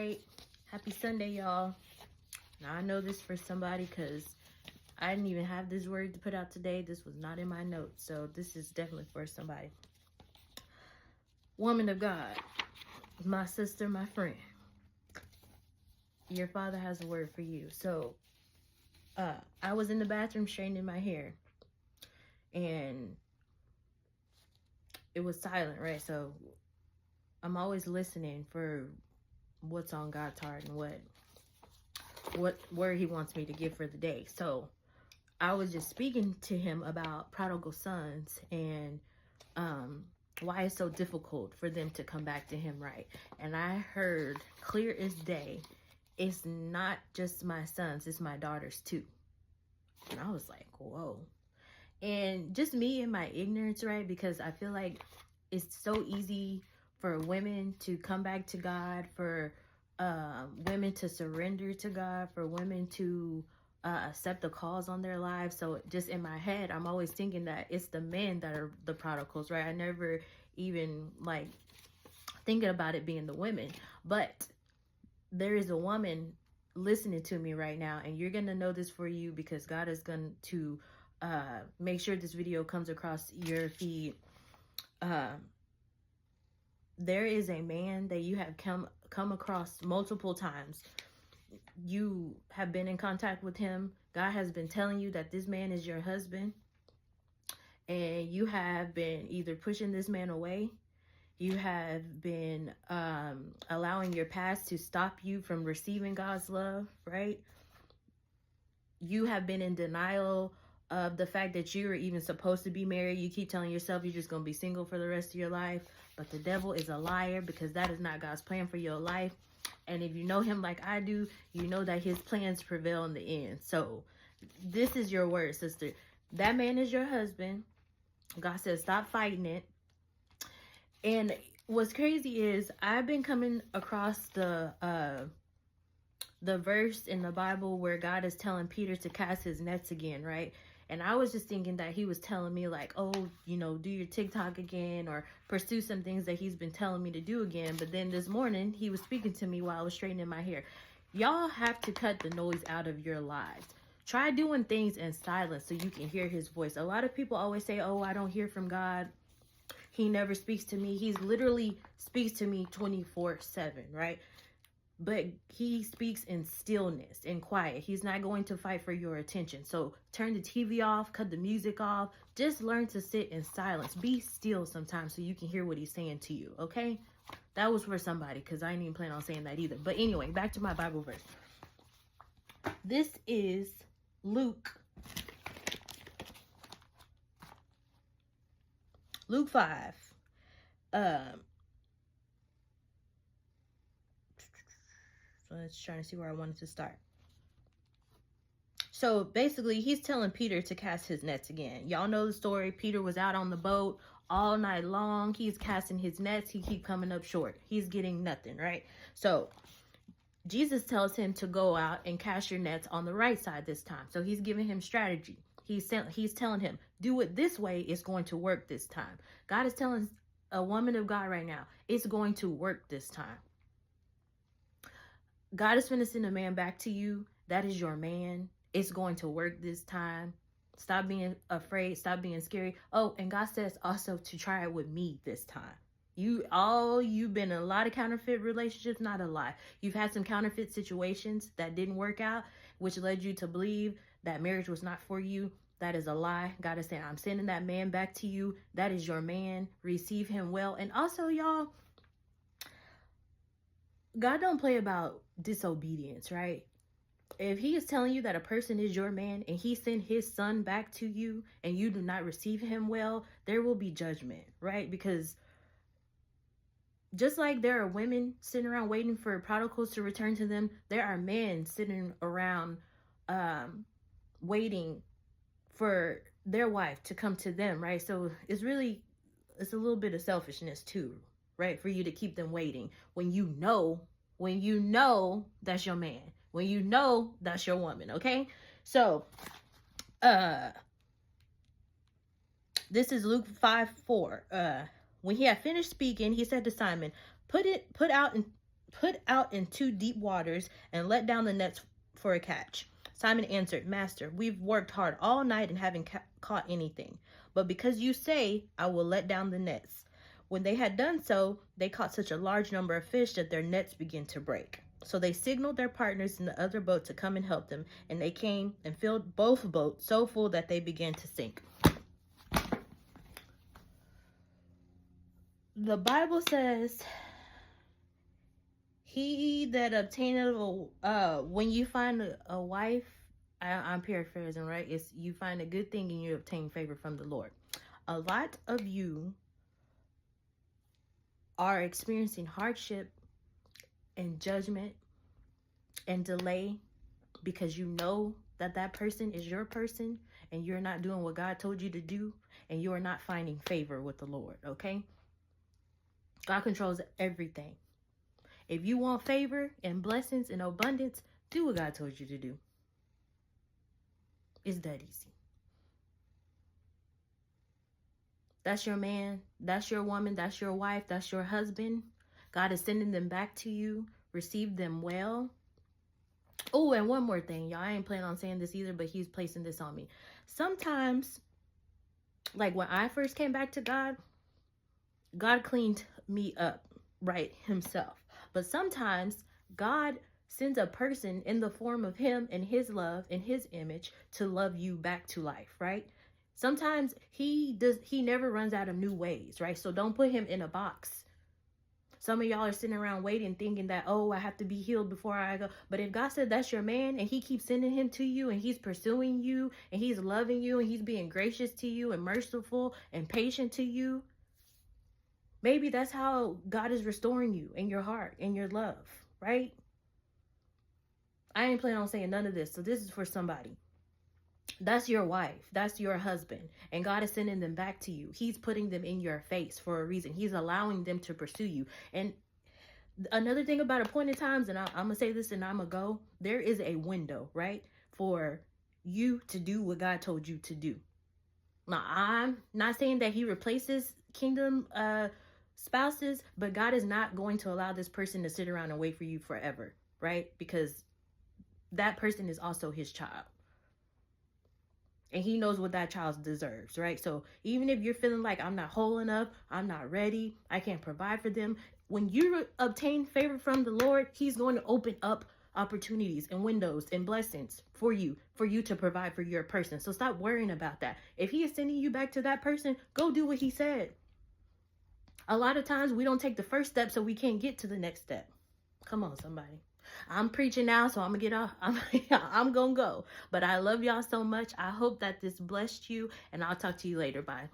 right. Happy Sunday, y'all. Now, I know this for somebody because I didn't even have this word to put out today. This was not in my notes. So this is definitely for somebody. Woman of God, my sister, my friend, your father has a word for you. So I was in the bathroom straightening my hair. And it was silent, right? So I'm always listening for what's on God's heart and what word he wants me to give for the day. So I was just speaking to him about prodigal sons and why it's so difficult for them to come back to him, right? And I heard clear as day, it's not just my sons, it's my daughters too. And I was like, whoa. And just me and my ignorance, right? Because I feel like it's so easy for women to come back to God, for women to surrender to God, for women to accept the calls on their lives. So just in my head, I'm always thinking that it's the men that are the prodigals, right? I never even like thinking about it being the women. But there is a woman listening to me right now, and you're going to know this for you because God is going to make sure this video comes across your feed. There is a man that you have come across multiple times. You have been in contact with him. God has been telling you that this man is your husband, and you have been either pushing this man away. You have been allowing your past to stop you from receiving God's love, right? You have been in denial of the fact that you are even supposed to be married. You keep telling yourself you're just going to be single for the rest of your life. But the devil is a liar, because that is not God's plan for your life. And if you know him like I do, you know that his plans prevail in the end. So this is your word, sister. That man is your husband. God says stop fighting it. And what's crazy is I've been coming across the verse in the Bible where God is telling Peter to cast his nets again, right? And I was just thinking that he was telling me like, oh, you know, do your TikTok again or pursue some things that he's been telling me to do again. But then this morning he was speaking to me while I was straightening my hair. Y'all have to cut the noise out of your lives. Try doing things in silence so you can hear his voice. A lot of people always say, oh, I don't hear from God. He never speaks to me. He's literally speaks to me 24/7, right? But he speaks in stillness and quiet. He's not going to fight for your attention. So turn the TV off, cut the music off. Just learn to sit in silence. Be still sometimes so you can hear what he's saying to you, okay? That was for somebody because I didn't even plan on saying that either. But anyway, back to my Bible verse. This is Luke 5. So let's try to see where I wanted to start. So basically, he's telling Peter to cast his nets again. Y'all know the story. Peter was out on the boat all night long. He's casting his nets. He keep coming up short. He's getting nothing, right? So Jesus tells him to go out and cast your nets on the right side this time. So he's giving him strategy. He's telling him, do it this way. It's going to work this time. God is telling a woman of God right now, it's going to work this time. God is going to send a man back to you. That is your man. It's going to work this time. Stop being afraid. Stop being scary. Oh, and God says also to try it with me this time. You've been in a lot of counterfeit relationships, not a lot. You've had some counterfeit situations that didn't work out, which led you to believe that marriage was not for you. That is a lie. God is saying, I'm sending that man back to you. That is your man. Receive him well. And also, y'all, God don't play about disobedience, right? If he is telling you that a person is your man and he sent his son back to you and you do not receive him well, there will be judgment, right? Because just like there are women sitting around waiting for prodigals to return to them, there are men sitting around waiting for their wife to come to them, right? So it's a little bit of selfishness too, right? For you to keep them waiting when you know that's your man, when you know that's your woman, okay? So this is Luke 5:4. When he had finished speaking, he said to Simon, put out Put out into deep waters and let down the nets for a catch." Simon answered, "Master, we've worked hard all night and haven't caught anything. But because you say, I will let down the nets." When they had done so, they caught such a large number of fish that their nets began to break. So they signaled their partners in the other boat to come and help them, and they came and filled both boats so full that they began to sink. The Bible says, "He that obtaineth when you find a wife," I'm paraphrasing, right? It's you find a good thing and you obtain favor from the Lord. A lot of you are experiencing hardship and judgment and delay because you know that that person is your person and you're not doing what God told you to do, and you are not finding favor with the Lord, okay? God controls everything. If you want favor and blessings and abundance, do what God told you to do. It's that easy. That's your man, that's your woman, that's your wife, that's your husband. God is sending them back to you. Receive them well. Oh, and one more thing, y'all. I ain't planning on saying this either, but he's placing this on me. Sometimes, like when I first came back to God, God cleaned me up, right, himself. But sometimes God sends a person in the form of him and his love and his image to love you back to life, right? Sometimes he never runs out of new ways, right? So don't put him in a box. Some of y'all are sitting around waiting, thinking that, oh, I have to be healed before I go. But if God said that's your man and he keeps sending him to you and he's pursuing you and he's loving you and he's being gracious to you and merciful and patient to you, maybe that's how God is restoring you in your heart and your love, right? I ain't planning on saying none of this. So this is for somebody. That's your wife. That's your husband. And God is sending them back to you. He's putting them in your face for a reason. He's allowing them to pursue you. And another thing about appointed times, and I'm going to say this and I'm going to go, there is a window, right, for you to do what God told you to do. Now, I'm not saying that he replaces kingdom spouses, but God is not going to allow this person to sit around and wait for you forever, right? Because that person is also his child. And he knows what that child deserves, right? So even if you're feeling like I'm not whole enough, I'm not ready, I can't provide for them, when you obtain favor from the Lord, he's going to open up opportunities and windows and blessings for you to provide for your person. So stop worrying about that. If he is sending you back to that person, go do what he said. A lot of times we don't take the first step, so we can't get to the next step. Come on, somebody. I'm preaching now, so I'm gonna get off. I'm gonna go. But I love y'all so much. I hope that this blessed you, and I'll talk to you later. Bye.